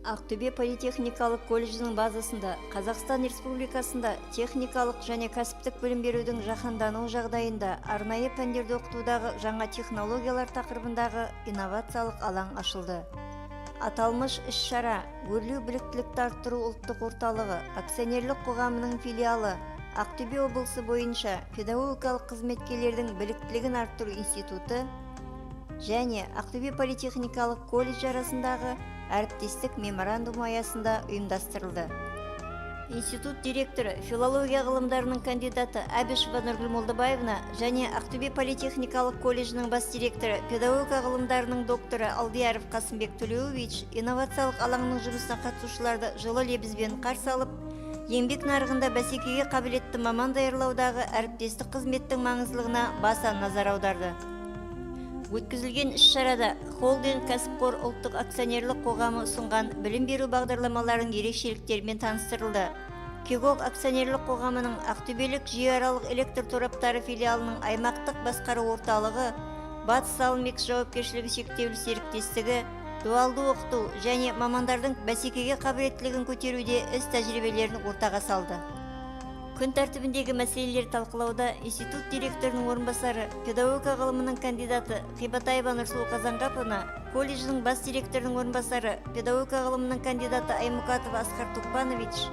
Ақтөбе политехникалық колледжінің базасында Қазақстан Республикасында техникалық және кәсіптік білім берудің жаһандану жағдайында арнайы пәндерді оқытудағы жаңа технологиялар тақырыбындағы инновациялық алаң ашылды. Аталмыш іс-шара өрлеу біліктілікті арттыру ұлттық орталығы акционерлік қоғамының филиалы Ақтөбе облысы бойынша педагогикалық қызметкерлердің біліктілігін арттыру институты және Ақтөбе политехникалық колледж арасындағы әріптестік меморандум аясында ұйымдастырылды. Институт директоры, филология ғылымдарының кандидаты Әбішева Нұргүл Молдабаевна және Ақтөбе политехникалық колледжінің бас директоры, педагогика ғылымдарының докторы Алдияров Қасымбек Төлеуович инновациялық алаңның жұмысына қатысушыларды жылы лебізбен қарсы алып, еңбек нарығында бәсекеге қабілетті маман даярлаудағы әріптестік қызметтің маңыздылығына баса назар аударды. Өткізілген іс-шарада холдинг кәсіпқор ұлттық акционерлік қоғамы ұсынған білім беру бағдарламаларының ерекшеліктерімен таныстырылды. Кегок акционерлік қоғамының Ақтөбелік жүйеаралық электр тораптары филиалының аймақтық басқару орталығы, Батыс Салмекс жауапкершілігі шектеулі серіктестігі, дуалды оқыту және мамандардың бәсекеге қабілеттілігін көтеруде іс тәжірибелерін ортаға салды. Күн тәртібіндегі мәселелер талқылауда институт директорының орынбасары, педагогика ғылымының кандидаты Қибатаева Нұрсұлу Қазанғаповна, колледждің бас директорының орынбасары, педагогика ғылымының кандидаты Аймұқатов Асқар Тұқпанович,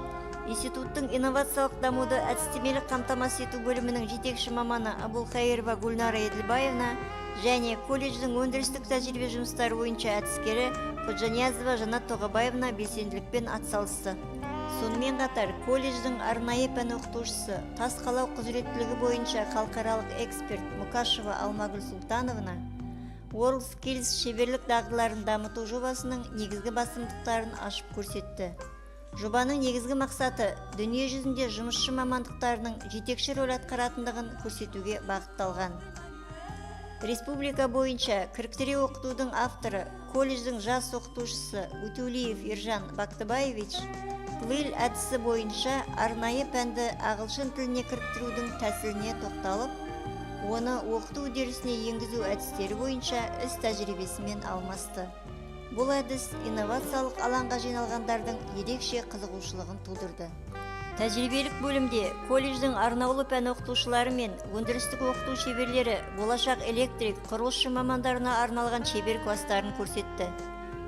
институттың инновациялық дамуды әдістемелік қамтамасыз ету бөлімінің жетекші маманы Абулхайырова Гүлнара Еділбаевна және колледждің өндірістік тәжірибе жұмыстары бойынша әдіскері Ходжаниязова Жанат Тоғабаевна белсенділікпен атсалысты. Сонымен қатар, колледждің арнайы пән оқытушысы, тас қалау құзыреттілігі бойынша халықаралық эксперт Мұқашева Алмагүл Сұлтановна WorldSkills шеберлік дағдыларын дамыту жобасының негізгі басымдықтарын ашып көрсетті. Жобаның негізгі мақсаты дүние жүзінде жұмысшы мамандықтарының жетекші рөл атқаратындығын көрсетуге бағытталған. Республика бойынша кіріктіре оқытудың авторы, колледждің жас оқытушысы Утулиев Ержан Бақтыбаевич Лил әдісі бойынша арнайы пәнді ағылшын тіліне кіріктірудің тәсіліне тоқталып, оны оқыту үдерісіне енгізу әдістері бойынша іс тәжірибесімен алмасты. Бұл әдіс инновациялық алаңға жиналғандардың ерекше қызығушылығын тудырды. Тәжірибелік бөлімде колледждің арнаулы пән оқытушылары мен өндірістік оқыту шеберлері болашақ электрик, құрылысшы мамандарына арналған шебер кластарын көрсетті.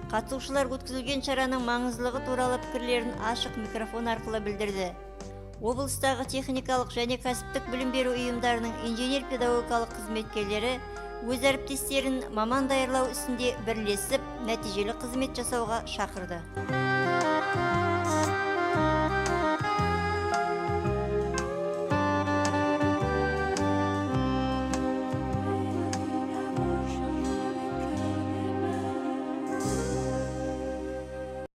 Қатысушылар өткізілген шараның маңыздылығы туралы пікірлерін ашық микрофон арқылы білдірді. Облыстағы техникалық және кәсіптік білім беру ұйымдарының инженер-педагогикалық қызметкерлері өз әріптестерін маман даярлау ісінде бірлесіп, нәтижелі қызмет жасауға шақырды.